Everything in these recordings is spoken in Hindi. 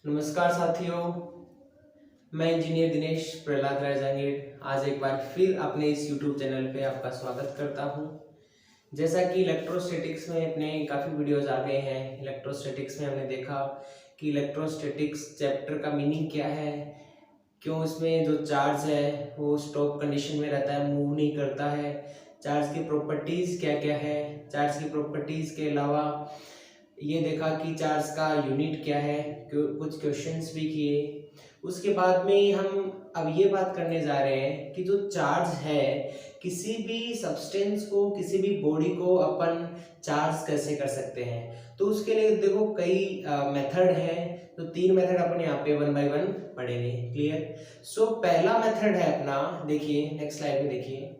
नमस्कार साथियों, मैं इंजीनियर दिनेश प्रहलाद राय जहांगीर आज एक बार फिर अपने इस YouTube चैनल पे आपका स्वागत करता हूं। जैसा कि इलेक्ट्रोस्टैटिक्स में अपने काफ़ी वीडियोस आ गए हैं। इलेक्ट्रोस्टैटिक्स में हमने देखा कि इलेक्ट्रोस्टैटिक्स चैप्टर का मीनिंग क्या है, क्यों इसमें जो चार्ज है वो स्टॉप कंडीशन में रहता है, मूव नहीं करता है, चार्ज की प्रॉपर्टीज़ क्या क्या है, चार्ज की प्रॉपर्टीज़ के अलावा ये देखा कि चार्ज का यूनिट क्या है, कुछ क्वेश्चंस भी किए। उसके बाद में हम अब ये बात करने जा रहे हैं कि जो चार्ज है, किसी भी सब्सटेंस को, किसी भी बॉडी को अपन चार्ज कैसे कर सकते हैं। तो उसके लिए देखो कई मेथड है। तो 3 मेथड अपन यहाँ पे 1 बाय 1 पढ़ेंगे। क्लियर। सो पहला मेथड है अपना, देखिए नेक्स्ट स्लाइड में देखिए,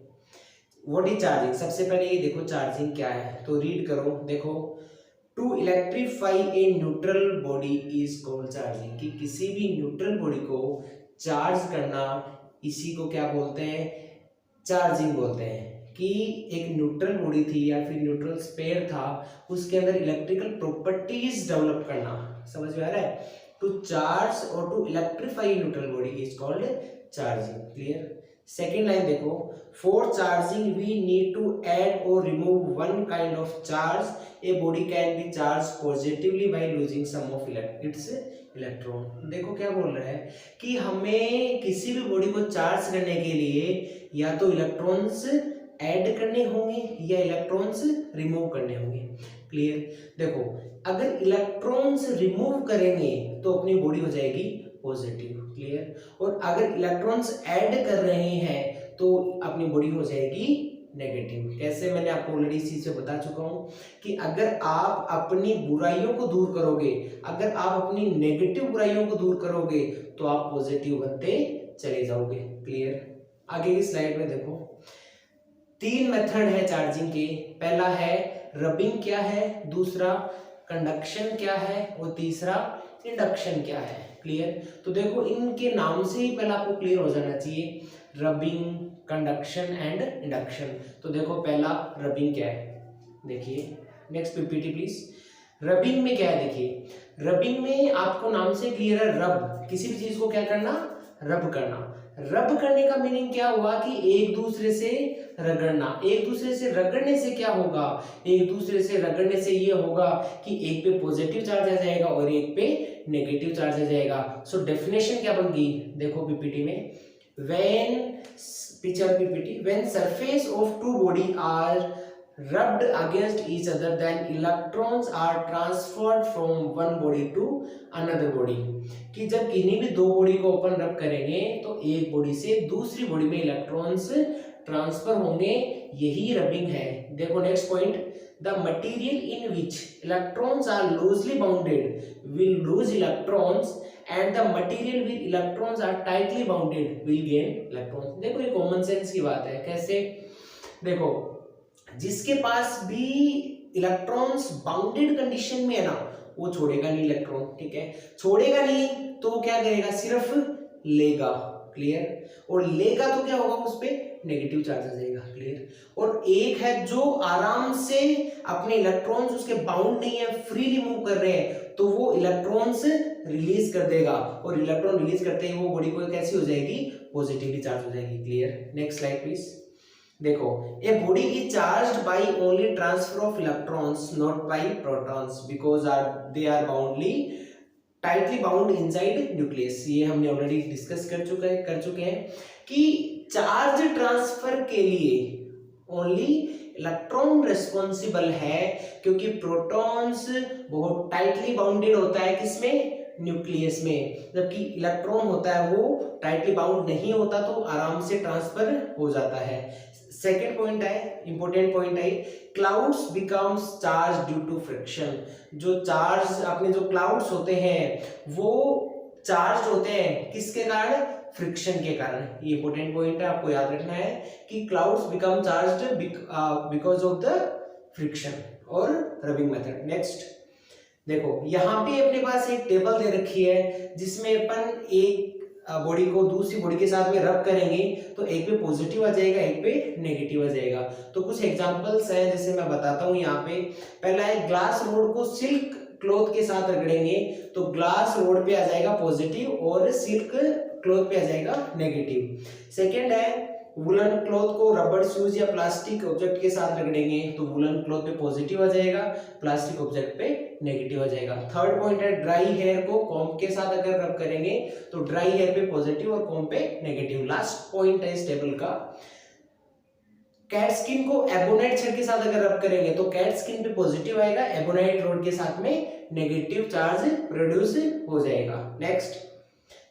व्हाट इज चार्जिंग। सबसे पहले ये देखो चार्जिंग क्या है, तो रीड करो। देखो, to electrify a neutral body is called charging, कि किसी भी न्यूट्रल बॉडी को चार्ज करना, इसी को क्या बोलते हैं, चार्जिंग बोलते हैं। कि एक न्यूट्रल बॉडी थी या फिर न्यूट्रल स्पेयर था, उसके अंदर इलेक्ट्रिकल प्रॉपर्टीज डेवलप करना। समझ में आ रहा है। टू चार्ज और to electrify neutral body is called charging. Clear. Second line देखो, for charging we need to add और remove one kind of charge, a body can be charge positively by losing some of its electron. देखो क्या बोल रहा है कि हमें किसी भी बॉडी को चार्ज करने के लिए या तो इलेक्ट्रॉन्स ऐड करने होंगे या इलेक्ट्रॉन्स रिमूव करने होंगे। क्लियर। देखो, अगर इलेक्ट्रॉन्स रिमूव करेंगे तो अपनी बॉडी हो जाएगी पॉजिटिव। क्लियर। और अगर इलेक्ट्रॉन्स ऐड कर रहे हैं तो अपनी बॉडी हो जाएगी नेगेटिव। कैसे, मैंने आपको ऑलरेडी इस चीज से बता चुका हूं कि अगर आप अपनी बुराइयों को दूर करोगे, अगर आप अपनी नेगेटिव बुराइयों को दूर करोगे तो आप पॉजिटिव बनते चले जाओगे। क्लियर। आगे की स्लाइड में देखो, 3 मेथड है चार्जिंग के। पहला है रबिंग क्या है, दूसरा कंडक्शन क्या है और तीसरा इंडक्शन क्या है। क्लियर। तो देखो, इनके नाम से ही पहले आपको क्लियर हो जाना चाहिए, रबिंग, कंडक्शन एंड इंडक्शन। तो देखो पहला रबिंग क्या है, देखिए नेक्स्ट पीपीटी प्लीज। रबिंग में क्या है, देखिए रबिंग में आपको नाम से क्लियर है, रब, किसी भी चीज को क्या करना, रब करना। रब करने का मीनिंग क्या हुआ कि एक दूसरे से रगड़ना। एक दूसरे से रगड़ने से क्या होगा, एक दूसरे से रगड़ने से ये होगा कि एक पे पॉजिटिव चार्ज आ जाएगा और एक पे नेगेटिव चार्ज आ जाएगा। सो डेफिनेशन क्या बन गई, देखो पीपीटी में, when picture PPT, when surface of two body are rubbed against each other then electrons are transferred from one body to another body। कि जब किन्हीं भी दो बॉडी को अपन रब करेंगे तो एक बॉडी से दूसरी बॉडी में इलेक्ट्रॉन्स ट्रांसफर होंगे, यही रबिंग है। देखो next point, the material in which electrons are loosely bounded will lose electrons and the material with electrons are tightly bounded will gain electrons. देखो ये कॉमन सेंस की बात है। कैसे, देखो जिसके पास भी इलेक्ट्रॉन्स बाउंडेड कंडीशन में है ना, वो छोड़ेगा नहीं इलेक्ट्रॉन। ठीक है, छोड़ेगा नहीं तो क्या करेगा, सिर्फ लेगा। क्लियर। और लेगा तो क्या होगा, उस पे नेगेटिव चार्ज आ जाएगा। क्लियर। और एक है जो आराम से अपने इलेक्ट्रॉन्स उसके बाउंड नहीं है, फ्रीली मूव कर रहे हैं, तो वो इलेक्ट्रॉन्स रिलीज कर देगा और इलेक्ट्रॉन रिलीज करते ही वो बॉडी को कैसी हो जाएगी, पॉजिटिवली चार्ज हो जाएगी। क्लियर। Next slide please. देखो, a body is charged by only transfer of electrons not by protons because they are boundly tightly bound inside nucleus. ये हमने ऑलरेडी डिस्कस कर चुके हैं कि चार्ज ट्रांसफर के लिए ओनली इलेक्ट्रॉन रिस्पॉन्सिबल है, क्योंकि प्रोटॉन्स बहुत टाइटली बाउंडेड होता है किसमें, न्यूक्लियस में, जबकि इलेक्ट्रॉन होता है वो टाइटली बाउंड नहीं होता, तो आराम से ट्रांसफर हो जाता है। सेकेंड पॉइंट है, इंपॉर्टेंट पॉइंट है, clouds becomes charge due to friction. जो चार्ज, अपने जो क्लाउड्स होते हैं वो चार्ज होते हैं किसके कारण, फ्रिक्शन के कारण। ये इंपॉर्टेंट पॉइंट है, आपको याद रखना है कि clouds become charged because of the friction और रबिंग मेथड। नेक्स्ट देखो, यहाँ पे अपने पास एक टेबल दे रखी है जिसमें अपन एक बॉडी को दूसरी बॉडी के साथ में रब करेंगे तो एक पे पॉजिटिव आ जाएगा, एक पे नेगेटिव आ जाएगा। तो कुछ एग्जांपल्स हैं जैसे मैं बताता हूँ यहाँ पे। पहला है, ग्लास रोड को सिल्क क्लॉथ के साथ रगड़ेंगे तो ग्लास रोड पे आ जाएगा पॉजिटिव और सिल्क क्लॉथ पे आ जाएगा नेगेटिव। सेकंड है वुलन क्लॉथ को रबर शूज या प्लास्टिक ऑब्जेक्ट के साथ रगड़ेंगे तो वुलन क्लॉथ पे पॉजिटिव आ जाएगा, प्लास्टिक ऑब्जेक्ट पे नेगेटिव आ जाएगा। थर्ड पॉइंट है ड्राई हेयर को कॉम्ब के साथ अगर रब करेंगे तो ड्राई हेयर पे पॉजिटिव और कॉम्ब पे नेगेटिव। लास्ट पॉइंट है इस टेबल का, कैट स्किन को एबोनाइट शेड के साथ अगर रब करेंगे तो कैट स्किन पे पॉजिटिव आएगा, एबोनाइट रोड के साथ में नेगेटिव चार्ज प्रोड्यूस हो जाएगा। नेक्स्ट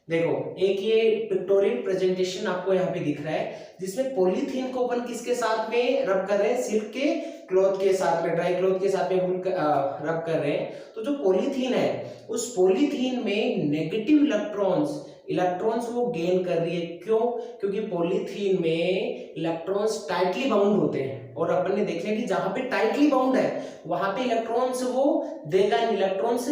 देखो एक ये पिक्टोरियल प्रेजेंटेशन आपको यहाँ पे दिख रहा है जिसमें पॉलीथीन को अपन किसके साथ में रब कर रहे हैं, सिल्क के क्लॉथ के साथ में, ड्राई क्लॉथ के साथ में रब कर रहे हैं। तो जो पॉलीथीन है उस पॉलीथीन में नेगेटिव इलेक्ट्रॉन्स वो गेन कर रही है। क्यों? क्योंकि पॉलीथीन में इलेक्ट्रॉन्स टाइटली बाउंड होते हैं और अपन ने देख लिया कि जहां पे टाइटली बाउंड है वहां पे इलेक्ट्रॉन्स वो देगा, इलेक्ट्रॉन्स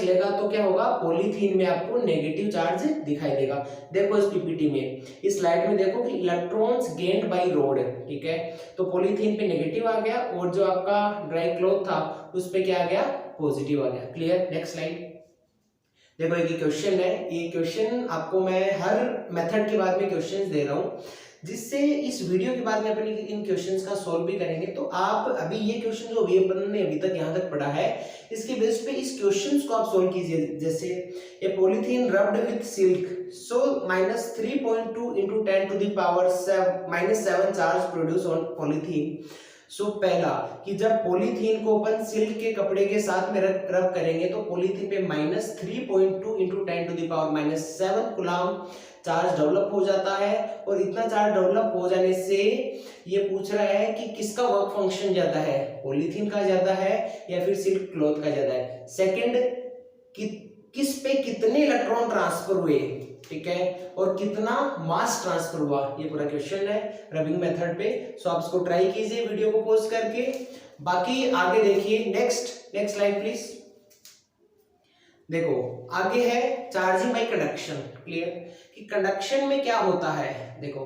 लेगा तो क्या होगा, पॉलीथीन में आपको नेगेटिव चार्ज दिखाई देगा। देखो इस पीपीटी में, इस स्लाइड में देखो कि इलेक्ट्रॉन्स गेन्ड बाय रोड, ठीक है, तो पॉलीथीन पे नेगेटिव आ गया और जो आपका ड्राई क्लॉथ था उस पे क्या आ गया, पॉजिटिव आ गया। क्लियर? नेक्स्ट स्लाइड देखो एक क्वेश्चन है, ये क्वेश्चन आपको मैं हर मेथड के बाद में क्वेश्चंस दे रहा हूँ जिससे इस वीडियो के बाद में अपन इन क्वेश्चंस का सॉल्व भी करेंगे। तो आप अभी ये क्वेश्चन जो भी अपन ने अभी तक यहाँ तक पढ़ा है इसके बेस पे इस क्वेश्चंस को आप सॉल्व कीजिए। जैसे a polythene rubbed with silk so -3.2 into 10 to the power -7 charge produce on polythene. So पहला कि जब पॉलीथीन को अपन सिल्क के कपड़े के साथ में रब करेंगे तो पॉलीथीन पे -3.2 into 10 to the power -7 coulomb charge develop हो जाता है। और इतना चार्ज डेवलप हो जाने से ये पूछ रहा है कि किसका वर्क फंक्शन ज्यादा है, पॉलीथीन का ज्यादा है या फिर सिल्क क्लॉथ का ज्यादा है। सेकंड कि किस पे कितने इलेक्ट्रॉन ट्रांसफर हुए, ठीक है, और कितना मास ट्रांसफर हुआ, ये पूरा क्वेश्चन है रबिंग मेथड पे। सो आप इसको ट्राई कीजिए वीडियो को पॉज करके, बाकी आगे देखिए। Next slide please. देखो आगे है चार्जिंग बाय कंडक्शन। क्लियर कि कंडक्शन में क्या होता है, देखो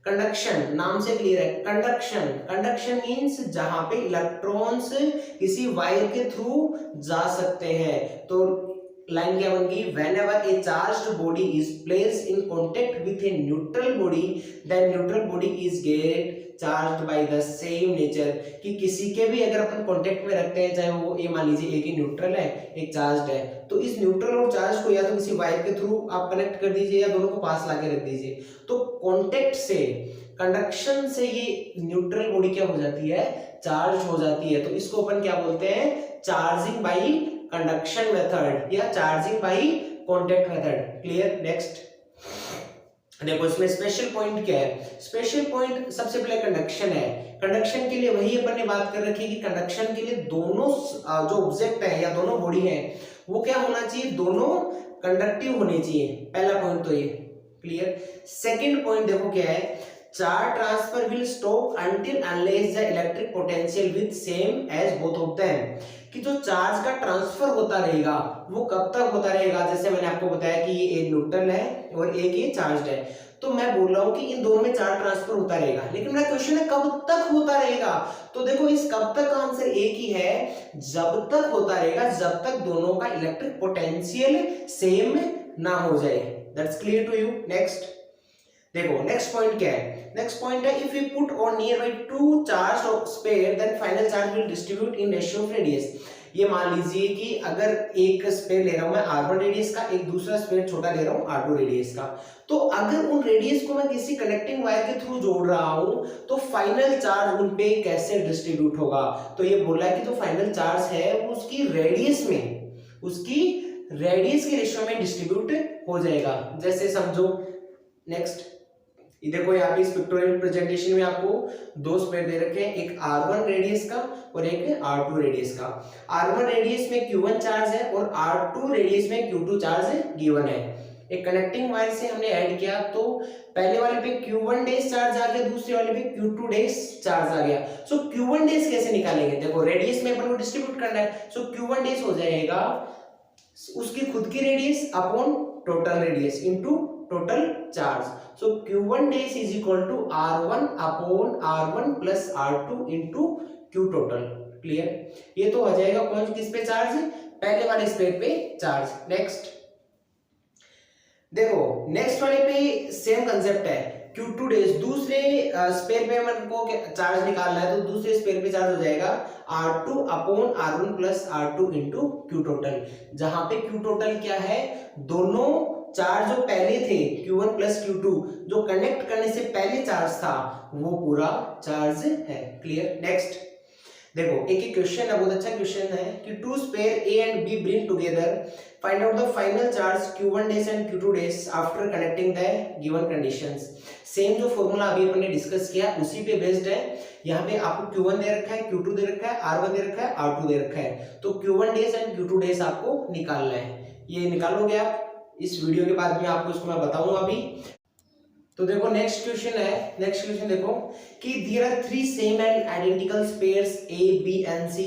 कंडक्शन नाम से क्लियर है, कंडक्शन मींस जहां पे इलेक्ट्रॉन्स किसी वायर के थ्रू जा सकते हैं। तो लाइन क्या बन गई, whenever a charged body is placed in contact with a neutral body then neutral body is get charged by the same nature। कि किसी के भी अगर अपन कांटेक्ट में रखते हैं, चाहे वो ये मान लीजिए एक ही न्यूट्रल है एक चार्ज्ड है, तो इस न्यूट्रल और चार्ज को या तो किसी वायर के थ्रू आप कनेक्ट कर दीजिए या दोनों को पास लाके रख दीजिए। तो कांटेक्ट से, कंडक्शन से ये न्यूट्रल बॉडी क्या हो जाती है, चार्ज हो जाती है। तो इसको अपन क्या बोलते हैं, चार्जिंग बाई कंडक्शन मेथड या charging by contact method. Clear? Next देखो इसमें स्पेशल पॉइंट क्या है, स्पेशल पॉइंट सबसे पहले कंडक्शन है। कंडक्शन के लिए वही अपन ने बात कर रखी है कि कंडक्शन के लिए दोनों जो ऑब्जेक्ट है या दोनों बॉडी है वो क्या होना चाहिए, दोनों कंडक्टिव होने चाहिए। पहला पॉइंट तो ये क्लियर। सेकंड पॉइंट देखो क्या है, charge transfer will stop until unless the electric potential with same as both of them। कि जो चार्ज का ट्रांसफर होता रहेगा वो कब तक होता रहेगा, जैसे मैंने आपको बताया कि ये एक न्यूट्रल है और एक ये चार्ज है, तो मैं बोल रहा हूं कि इन दोनों में चार्ज ट्रांसफर होता रहेगा। लेकिन मेरा क्वेश्चन है कब तक होता रहेगा, तो देखो इस कब तक का आंसर एक ही है, जब तक होता रहेगा जब तक दोनों का इलेक्ट्रिक पोटेंशियल सेम ना हो जाए। That's clear to you. Next देखो नेक्स्ट पॉइंट क्या है, नेक्स्ट पॉइंट है if you put on near by two charge sphere then final charge will distribute in ratio of radius. ये मान लीजिए कि अगर एक स्पेयर ले रहा हूं मैं R1 रेडियस का, एक दूसरा स्पेयर छोटा ले रहा हूं R2 रेडियस का, तो अगर उन रेडियस को मैं किसी कनेक्टिंग वायर के थ्रू जोड़ रहा हूं तो फाइनल चार्ज उन पे कैसे डिस्ट्रीब्यूट होगा। तो ये बोला है कि जो फाइनल चार्ज है वो उसकी रेडियस के रेशियो में डिस्ट्रीब्यूट हो जाएगा। जैसे समझो नेक्स्ट देखो यहाँ पे इस पिक्टोरियल प्रेजेंटेशन में आपको दो स्पेयर दे रखे हैं, एक R1 रेडियस का और एक R2 रेडियस का। R1 रेडियस में Q1 चार्ज है और R2 रेडियस में Q2 चार्ज गिवन है। एक कनेक्टिंग वायर से हमने ऐड किया तो पहले वाले पे Q1 डेज चार्ज आ गया, दूसरे वाले पे Q2 डेज चार्ज आ गया। सो Q1 डेज कैसे निकालेंगे, देखो रेडियस में अपन को डिस्ट्रीब्यूट करना है। सो Q1 डेज हो जाएगा उसकी खुद की radius upon total radius into total charge. So Q1 days is equal to R1 upon R1 plus R2 into Q total। Clear, ये तो हो जाएगा कौन किस पे चार्ज, पहले वाले स्पेयर पे चार्ज। नेक्स्ट देखो, नेक्स्ट वाले पे सेम कंसेप्ट है, Q2 डेज दूसरे स्पेयर पे अपन को चार्ज निकालना है, तो दूसरे स्पेयर पे चार्ज हो जाएगा R2 upon R1 plus R2 into Q total, जहां पे Q टोटल क्या है, दोनों चार्ज जो पहले थे Q1 प्लस Q2 जो कनेक्ट करने से पहले चार्ज था वो पूरा चार्ज है। क्लियर। नेक्स्ट देखो, एक क्वेश्चन है, बहुत अच्छा क्वेश्चन है कि two sphere A and B bring together, find out the final charge Q1 dash and Q2 dash after connecting the given conditions. Same जो फॉर्मूला अभी अपन ने डिस्कस किया उसी पे बेस्ड है। यहाँ पे आपको Q1 दे रखा है, Q2 दे रखा है, R1 दे रखा है, R2 दे रखा है, तो Q1 dash and Q2 days आपको निकालना है। ये निकालोगे आप इस वीडियो के बाद में, आपको इसको मैं बताऊंगा अभी। तो देखो नेक्स्ट क्वेश्चन है, नेक्स्ट क्वेश्चन देखो कि there are three same and identical spheres A, B and C,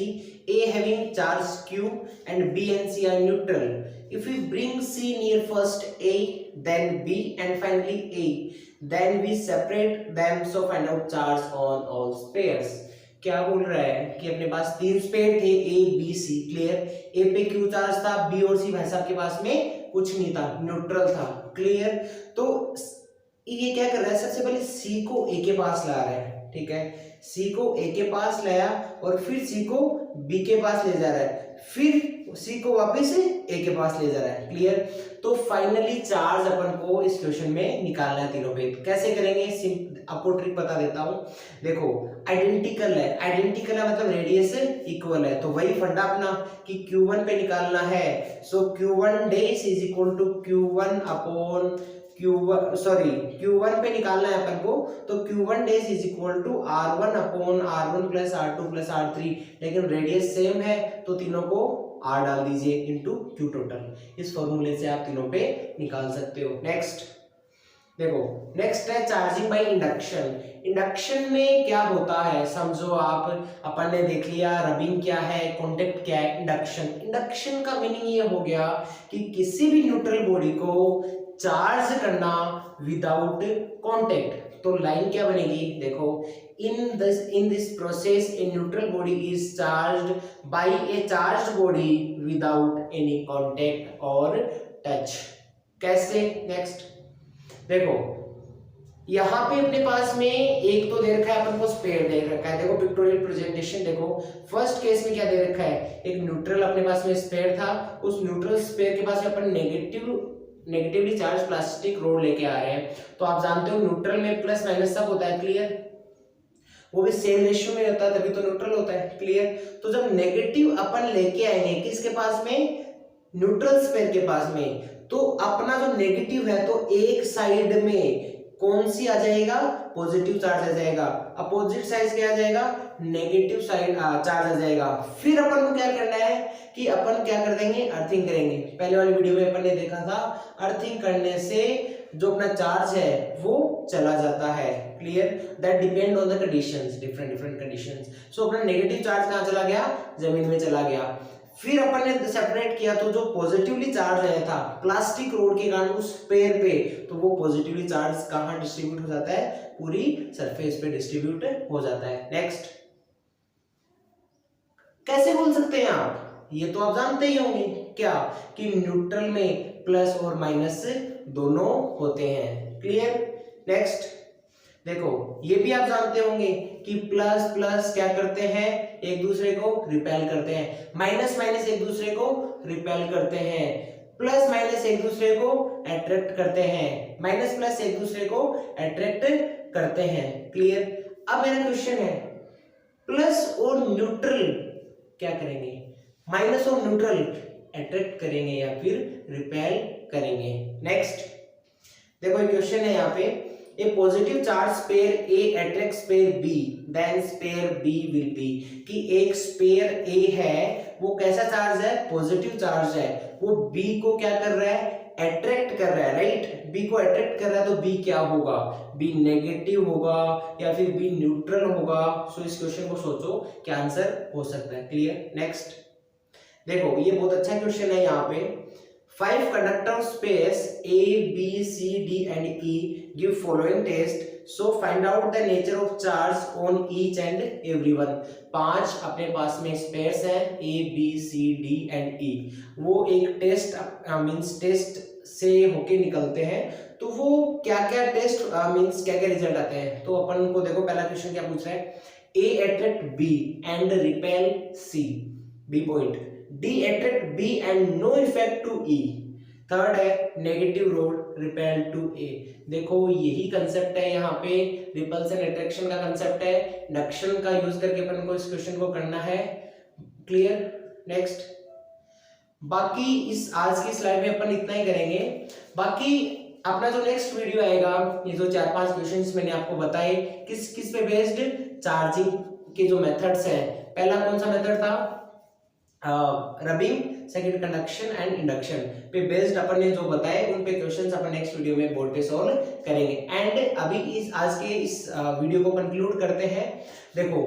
A having charge Q and B and C are neutral. If we bring C near first A, then B and finally A, then we separate them, so find out charge on all spares. क्या बोल रहा है कि अपने पास तीन स्पेयर थे A, B, C। Clear, A पे Q चार्ज था, B और C भाई साहब के पास में कुछ नहीं था, न्यूट्रल था। क्लियर, तो ये क्या कर रहा है, सबसे पहले C को A के पास ला रहा है, ठीक है, C को A के पास लाया और फिर C को B के पास ले जा रहा है, फिर C को वापस A के पास ले जा रहा है। क्लियर, तो फाइनली चार्ज अपन को इस क्वेश्चन में निकालना है तीनों पे। कैसे करेंगे, आपको ट्रिक बता देता हूं। देखो आइडेंटिकल है, आइडेंटिकल है मतलब रेडियस इक्वल है, तो वही फंडा अपना कि Q1 पे निकालना है, so Q1 dash is equal to Q1 upon Q1 पे निकालना है अपन को, तो Q1 dash is equal to R1 upon R1 plus R2 plus R3, लेकिन रेडियस सेम है तो तीनों को R डाल दीजिए इनटू Q टोटल। इस फॉर्मूले से आप तीनों पे निकाल सकते हो। नेक्स्ट देखो, नेक्स्ट है चार्जिंग बाय इंडक्शन। इंडक्शन में क्या होता है समझो आप, अपन ने देख लिया रबिंग क्या है, कॉन्टेक्ट क्या है, इंडक्शन। इंडक्शन का मीनिंग ये हो गया कि किसी भी न्यूट्रल बॉडी को चार्ज करना विदाउट कांटेक्ट। तो लाइन क्या बनेगी, देखो, in this process A neutral body is charged bye A charged body without any contact और टच। कैसे, नेक्स्ट देखो, यहाँ पे अपने पास में एक तो दे रखा है अपन को स्पेयर दे रखा है। देखो पिक्टोरियल प्रेजेंटेशन देखो, फर्स्ट केस में क्या दे रखा है, एक न्यूट्रल अपने पास में स्पेयर था, उस न्यूट्रल स्पेयर के पास में अपन नेगेटिवली चार्ज प्लास्टिक रोड लेके आ रहे हैं। तो आप जानते हो न्यूट्रल में प्लस माइनस सब होता है। क्लियर, वो भी सेम रेशियो में होता है तभी तो न्यूट्रल होता है। क्लियर, तो जब नेगेटिव अपन लेके आएंगे किसके पास में, न्यूट्रल स्पेयर के पास में, तो अपना जो नेगेटिव है तो एक साइड में कौन सी आ जाएगा, पॉजिटिव चार्ज आ जाएगा, अपोजिट साइड क्या आ जाएगा, नेगेटिव साइड चार्ज आ जाएगा। फिर अपन को क्या करना है कि अपन क्या कर देंगे, अर्थिंग करेंगे। पहले वाली वीडियो में अपन ने देखा था अर्थिंग करने से जो अपना चार्ज है वो चला जाता है। Clear, that depend on the conditions, different conditions. So अपना नेगेटिव चार्ज कहाँ चला गया, जमीन में चला गया। फिर अपन ने सेपरेट किया तो जो पॉजिटिवली चार्ज आया था प्लास्टिक रोड के कारण उस पेयर पे, तो वो पॉजिटिवली चार्ज कहाँ डिस्ट्रीब्यूट हो जाता है, पूरी सरफेस पे डिस्ट्रीब्यूट हो जाता है। नेक्स्ट, कैसे बोल सकते हैं आप, ये तो आप जानते ही होंगे क्या, कि न्यूट्रल में प्लस और माइनस दोनों होते हैं। क्लियर, नेक्स्ट देखो, ये भी आप जानते होंगे कि प्लस प्लस क्या करते हैं, एक दूसरे को रिपेल करते हैं, माइनस माइनस एक दूसरे को रिपेल करते हैं, प्लस माइनस एक दूसरे को अट्रैक्ट करते हैं, माइनस प्लस एक दूसरे को अट्रैक्ट करते हैं। क्लियर, अब मेरा क्वेश्चन है, प्लस और न्यूट्रल क्या करेंगे, माइनस और न्यूट्रल अट्रैक्ट करेंगे या फिर रिपेल करेंगे। नेक्स्ट देखो, एक क्वेश्चन है यहाँ पे, A positive charge spare A attracts spare B, then spare B will be, कि एक spare A है वो कैसा चार्ज है, पॉजिटिव चार्ज है, वो B को क्या कर रहा है, अट्रैक्ट कर रहा है। राइट, B को अट्रैक्ट कर रहा है तो B क्या होगा, B नेगेटिव होगा या फिर B न्यूट्रल होगा। सो इस क्वेश्चन को सोचो क्या आंसर हो सकता है। क्लियर, नेक्स्ट देखो, ये बहुत अच्छा क्वेश्चन है। यहाँ पे 5 conductor space A, B, C, D and E give following test. So find out the nature of charge on each and everyone. 5 अपने पास में स्पेयर्स हैं A B C D and E. वो एक टेस्ट मींस टेस्ट से होके निकलते हैं, तो वो क्या क्या टेस्ट मींस क्या क्या रिजल्ट आते हैं। तो अपन को देखो पहला क्वेश्चन क्या पूछ रहा है, A attract B and repel C, B point. D attract B and no effect to E. Third है negative rod repel to A. देखो यही कंसेप्ट है यहाँ पे, रिपल्सन अट्रैक्शन का कंसेप्ट है, इंडक्शन का यूज करके अपन को इस क्वेश्चन को करना है। क्लियर। नेक्स्ट, बाकी इस आज की स्लाइड में अपन इतना ही करेंगे। बाकी अपना जो नेक्स्ट वीडियो आएगा, ये जो 4-5 क्वेश्चंस मैंने आपको बताए किस किस पे बेस्ड, चार्जिंग के जो मेथड्स हैं। पहला कौन सा मेथड था, rubbing, second conduction and induction पे बेस्ड अपन ने जो बताए उन पे क्वेश्चंस अपन नेक्स्ट वीडियो में बोर्ड पे सॉल्व करेंगे। एंड अभी इस आज के इस वीडियो को कंक्लूड करते हैं। देखो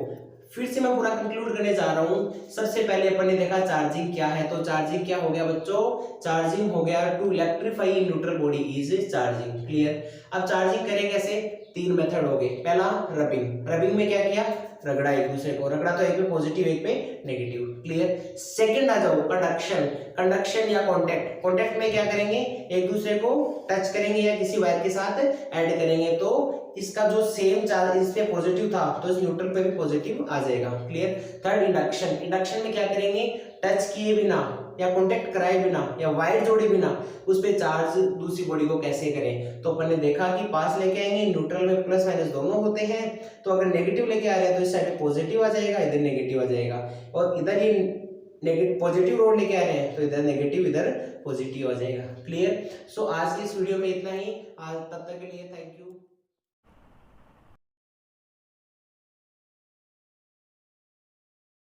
फिर से मैं पूरा कंक्लूड करने जा रहा हूं। सबसे पहले अपन ने देखा चार्जिंग क्या है, तो चार्जिंग क्या हो गया बच्चों, चार्जिंग हो गया to electrify neutral body is charging. Clear. अब चार्जिंग करें कैसे, 3 मेथड हो गए। पहला रबिंग, रबिंग में क्या किया, रगड़ा एक दूसरे को, रगड़ा तो एक पे पॉजिटिव एक पे नेगेटिव। क्लियर। सेकंड आ जाओ कंडक्शन, कंडक्शन या कांटेक्ट, कांटेक्ट में क्या करेंगे, एक दूसरे को टच करेंगे या किसी वायर के साथ ऐड करेंगे, तो इसका जो सेम चार्ज इस पे पॉजिटिव था तो इस न्यूट्रल पे भी पॉजिटिव आ जाएगा। क्लियर। थर्ड इंडक्शन, इंडक्शन में क्या करेंगे, टच किए बिना या कांटेक्ट कराए बिना या वायर जोड़े बिना उस पे चार्ज दूसरी बॉडी को कैसे करें। तो अपन ने देखा कि पास लेके आएंगे, न्यूट्रल में प्लस माइनस दोनों होते हैं, तो अगर नेगेटिव लेके आ रहे हैं तो इस साइड पॉजिटिव आ जाएगा, इधर नेगेटिव आ जाएगा, और इधर ये नेगेटिव पॉजिटिव रोड लेके आ रहे हैं तो इधर नेगेटिव इधर पॉजिटिव आ जाएगा। क्लियर। सो आज की इस वीडियो में इतना ही, आज तब तक के लिए थैंक यू।